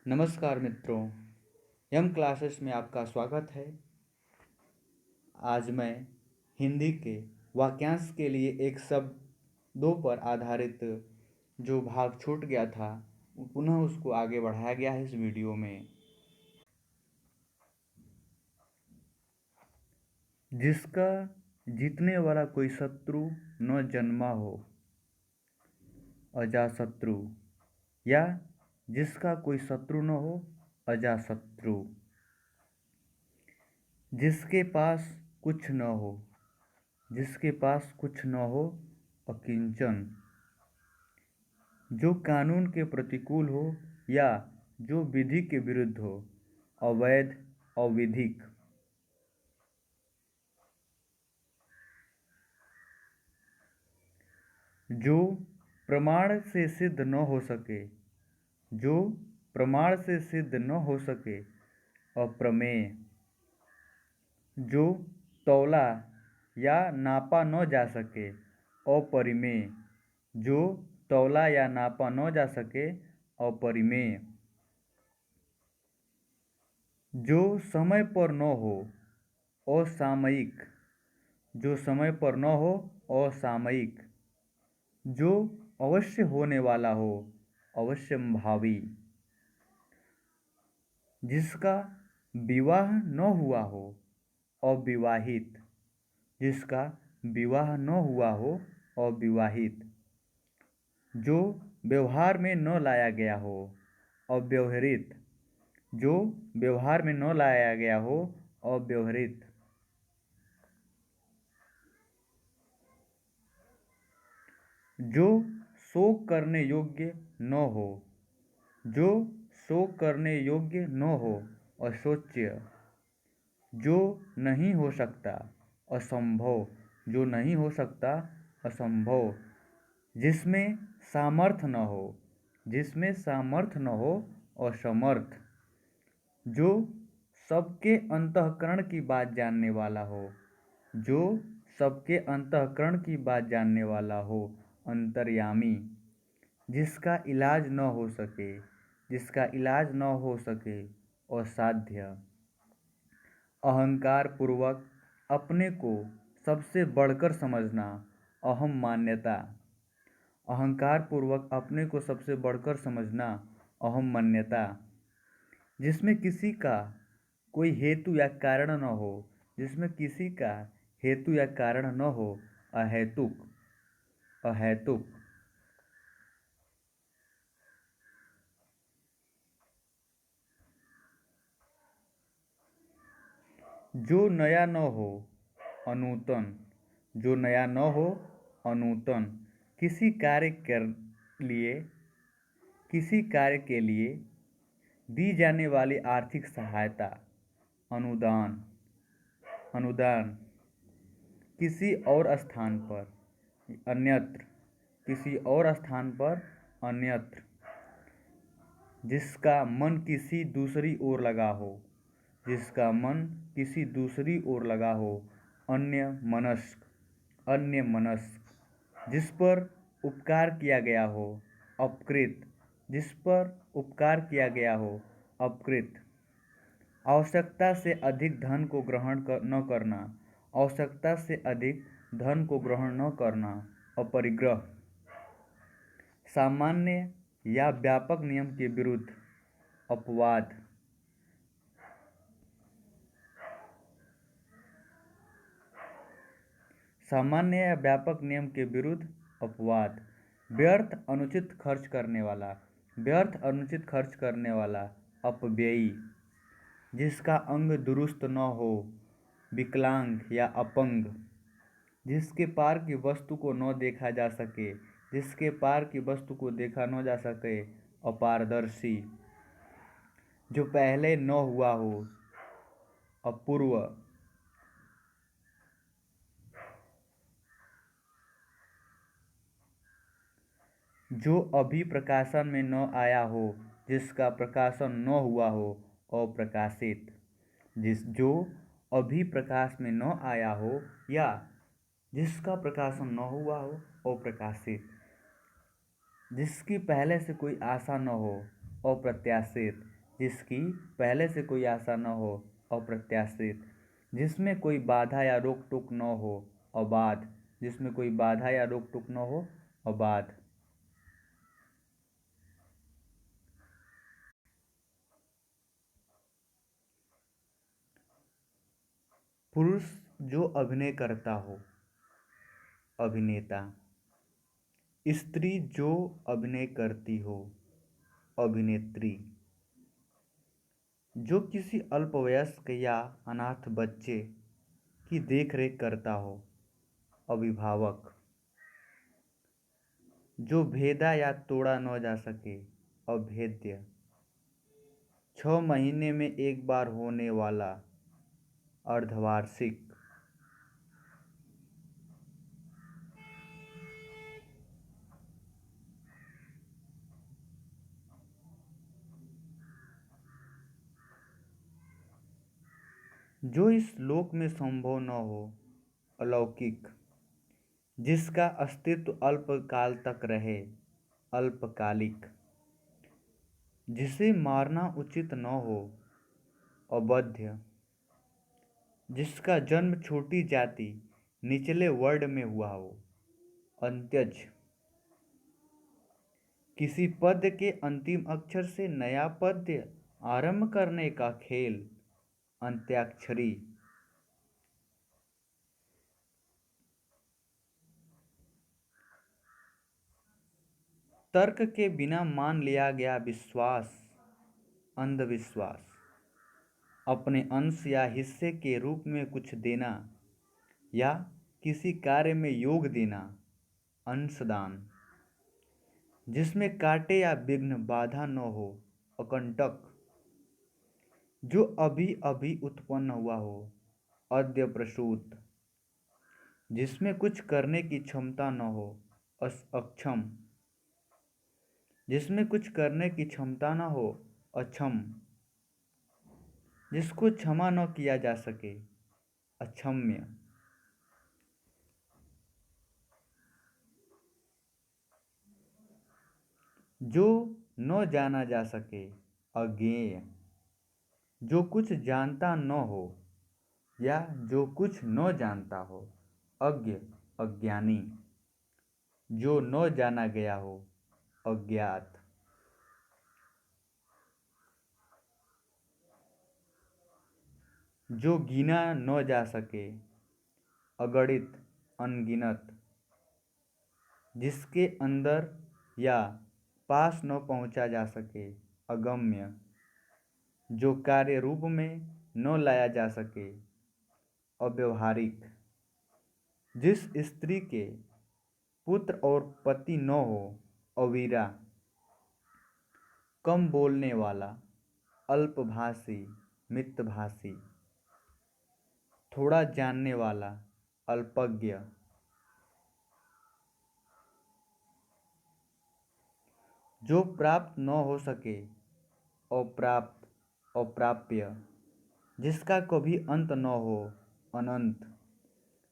नमस्कार मित्रों, यम क्लासेस में आपका स्वागत है। आज मैं हिंदी के वाक्यांश के लिए एक शब्दों पर आधारित जो भाग छूट गया था पुनः उसको आगे बढ़ाया गया है इस वीडियो में। जिसका जीतने वाला कोई शत्रु न जन्मा हो, अजाशत्रु। या जिसका कोई शत्रु न हो, अजाशत्रु। जिसके पास कुछ न हो, जिसके पास कुछ न हो, अकिंचन। जो कानून के प्रतिकूल हो या जो विधि के विरुद्ध हो, अवैध, अविधिक। जो प्रमाण से सिद्ध न हो सके, जो प्रमाण से सिद्ध न हो सके, अप्रमेय। जो तौला या नापा न जा सके, अपरिमेय। जो तौला या नापा न जा सके, अपरिमेय। जो समय पर न हो, असामयिक। जो समय पर न हो, असामयिक। जो अवश्य होने वाला हो, अवश्यंभावी। जिसका विवाह न हुआ हो, अविवाहित। जिसका विवाह न हुआ हो, अविवाहित। जो व्यवहार में न लाया गया हो, अव्यवहृत। जो व्यवहार में न लाया गया हो, अव्यवहृत। जो शोक करने योग्य न हो, जो शोक करने योग्य न हो, अशोच्य। जो नहीं हो सकता, असंभव। जो नहीं हो सकता, असंभव। जिसमें सामर्थ्य न हो, जिसमें सामर्थ्य न हो, असमर्थ। जो सबके अंतःकरण की बात जानने वाला हो, जो सबके अंतःकरण की बात जानने वाला हो, अंतर्यामी। जिसका इलाज न हो सके, जिसका इलाज न हो सके, असाध्य। अहंकार पूर्वक अपने को सबसे बढ़कर समझना, अहम मान्यता। अहंकार पूर्वक अपने को सबसे बढ़कर समझना, अहम मान्यता। जिसमें किसी का कोई हेतु या कारण न हो, जिसमें किसी का हेतु या कारण न हो, अहेतुक, अहेतुक। जो नया न हो, अनूतन। जो नया न हो, अनूतन। किसी कार्य के लिए, किसी कार्य के लिए दी जाने वाली आर्थिक सहायता, अनुदान, अनुदान। किसी और स्थान पर, अन्यत्र। किसी और स्थान पर, अन्यत्र। जिसका मन किसी दूसरी ओर लगा हो, जिसका मन किसी दूसरी ओर लगा हो, अन्य मनस्क, अन्य मनस्क। जिस पर उपकार किया गया हो, अपकृत। जिस पर उपकार किया गया हो, अपकृत। आवश्यकता से अधिक धन को ग्रहण न करना, आवश्यकता से अधिक धन को ग्रहण न करना, अपरिग्रह। सामान्य या व्यापक नियम के विरुद्ध, अपवाद। सामान्य या व्यापक नियम के विरुद्ध, अपवाद। व्यर्थ अनुचित खर्च करने वाला, व्यर्थ अनुचित खर्च करने वाला, अपव्ययी। जिसका अंग दुरुस्त न हो, विकलांग या अपंग। जिसके पार की वस्तु को न देखा जा सके, जिसके पार की वस्तु को देखा न जा सके, अपारदर्शी। जो पहले न हुआ हो, अपूर्व। जो अभी प्रकाशन में न आया हो, जिसका प्रकाशन न हुआ हो, अप्रकाशित। जो अभी प्रकाश में न आया हो या जिसका प्रकाशन न हुआ हो, अप्रकाशित। जिसकी पहले से कोई आशा न हो, अप्रत्याशित। जिसकी पहले से कोई आशा न हो, अप्रत्याशित। जिसमें कोई बाधा या रोक टोक न हो, अबाध। जिसमें कोई बाधा या रोक टोक न हो, अबाध। पुरुष जो अभिनय करता हो, अभिनेता। स्त्री जो अभिनय करती हो, अभिनेत्री। जो किसी अल्पवयस्क या अनाथ बच्चे की देखरेख करता हो, अभिभावक। जो भेदा या तोड़ा न जा सके, अभेद्य। 6 महीने में एक बार होने वाला, अर्धवार्षिक। जो इस लोक में संभव न हो, अलौकिक। जिसका अस्तित्व अल्पकाल तक रहे, अल्पकालिक। जिसे मारना उचित न हो, अबध्य। जिसका जन्म छोटी जाति, निचले वर्ण में हुआ हो, अंत्यज। किसी पद्य के अंतिम अक्षर से नया पद्य आरंभ करने का खेल, अंत्याक्षरी। तर्क के बिना मान लिया गया विश्वास, अंधविश्वास। अपने अंश या हिस्से के रूप में कुछ देना या किसी कार्य में योग देना, अंशदान। जिसमें कांटे या विघ्न बाधा न हो, अकंटक। जो अभी अभी उत्पन्न हुआ हो, अद्य प्रसूत। जिसमें कुछ करने की क्षमता न हो, अक्षम। जिसमें कुछ करने की क्षमता न हो, अक्षम। जिसको क्षमा न किया जा सके, अक्षम्य। जो न जाना जा सके, अज्ञेय। जो कुछ जानता न हो या जो कुछ न जानता हो, अज्ञ, अज्ञानी। जो न जाना गया हो, अज्ञात। जो गिना न जा सके, अगणित, अनगिनत। जिसके अंदर या पास न पहुंचा जा सके, अगम्य। जो कार्य रूप में न लाया जा सके, अव्यवहारिक। जिस स्त्री के पुत्र और पति न हो, अवीरा। कम बोलने वाला, अल्पभाषी, मितभाषी। थोड़ा जानने वाला, अल्पज्ञ। जो प्राप्त न हो सके, अप्राप्त, अप्राप्य। जिसका कभी अंत न हो, अनंत।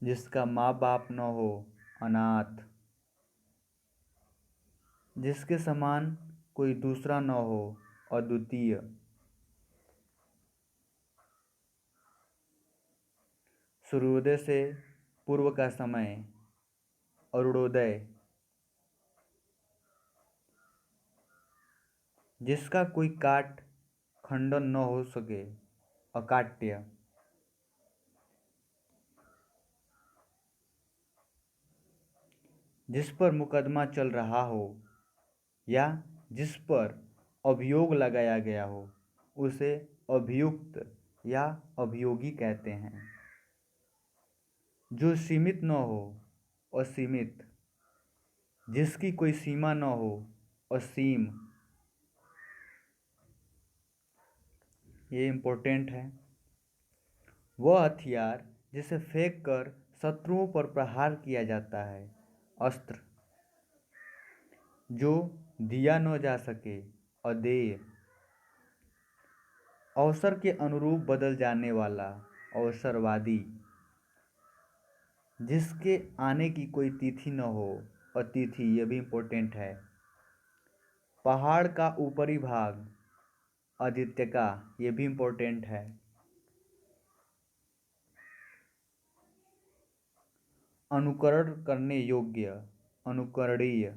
जिसका माँ बाप न हो, अनाथ। जिसके समान कोई दूसरा न हो, अद्वितीय। सूर्योदय से पूर्व का समय, अरुणोदय। जिसका कोई काट खंडन न हो सके, अकाट्य। जिस पर मुकदमा चल रहा हो या जिस पर अभियोग लगाया गया हो, उसे अभियुक्त या अभियोगी कहते हैं। जो सीमित न हो, असीमित। जिसकी कोई सीमा न हो, असीम। ये इम्पोर्टेंट है। वह हथियार जिसे फेंक कर शत्रुओं पर प्रहार किया जाता है, अस्त्र। जो दिया न जा सके, अदेय। अवसर के अनुरूप बदल जाने वाला, अवसरवादी। जिसके आने की कोई तिथि न हो, अतिथि। ये भी इम्पोर्टेंट है। पहाड़ का ऊपरी भाग, आदित्य का, ये भी इम्पोर्टेंट है। अनुकरण करने योग्य, अनुकरणीय,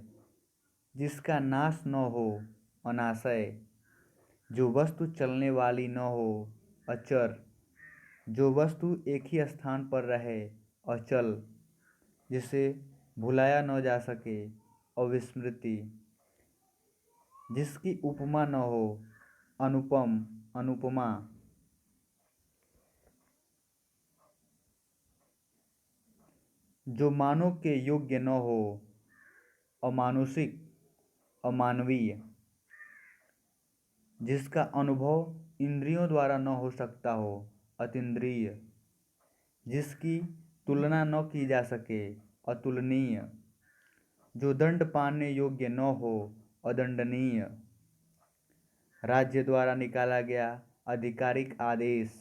जिसका नाश न हो, अनाशय, जो वस्तु चलने वाली न हो, अचर, जो वस्तु एक ही स्थान पर रहे, अचल, जिसे भुलाया न जा सके, अविस्मृति, जिसकी उपमा न हो, अनुपम, अनुपमा, जो मानो के योग्य न हो, अमानुषिक, अमानवीय, जिसका अनुभव इंद्रियों द्वारा न हो सकता हो, अतीन्द्रिय, जिसकी तुलना न की जा सके, अतुलनीय, जो दंड पाने योग्य न हो, अदंडनीय, राज्य द्वारा निकाला गया आधिकारिक आदेश,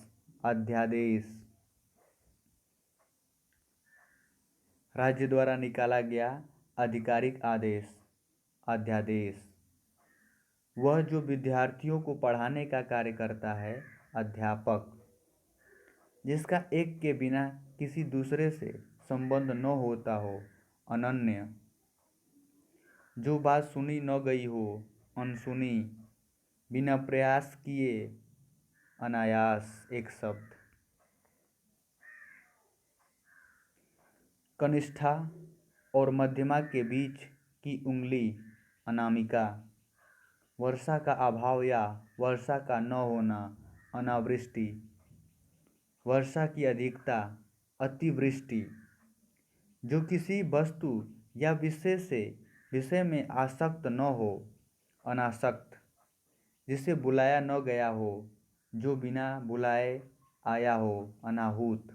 अध्यादेश, राज्य द्वारा निकाला गया आधिकारिक आदेश, अध्यादेश, वह जो विद्यार्थियों को पढ़ाने का कार्य करता है, अध्यापक, जिसका एक के बिना किसी दूसरे से संबंध न होता हो, अनन्य, जो बात सुनी न गई हो, अनसुनी, बिना प्रयास किए, अनायास, एक शब्द, कनिष्ठा और मध्यमा के बीच की उंगली, अनामिका, वर्षा का अभाव या वर्षा का न होना, अनावृष्टि, वर्षा की अधिकता, अतिवृष्टि, जो किसी वस्तु या विषय में आसक्त न हो, अनासक्त, जिसे बुलाया न गया हो, जो बिना बुलाए आया हो, अनाहूत,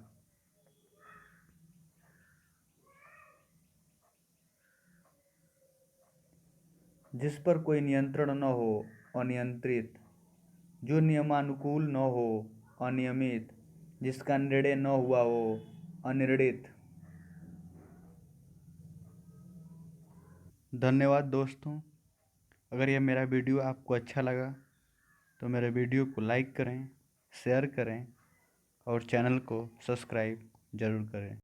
जिस पर कोई नियंत्रण न हो, अनियंत्रित, जो नियमानुकूल न हो, अनियमित, जिसका निर्णय न हुआ हो, अनिर्णित। धन्यवाद दोस्तों। अगर यह मेरा वीडियो आपको अच्छा लगा तो मेरे वीडियो को लाइक करें, शेयर करें और चैनल को सब्सक्राइब ज़रूर करें।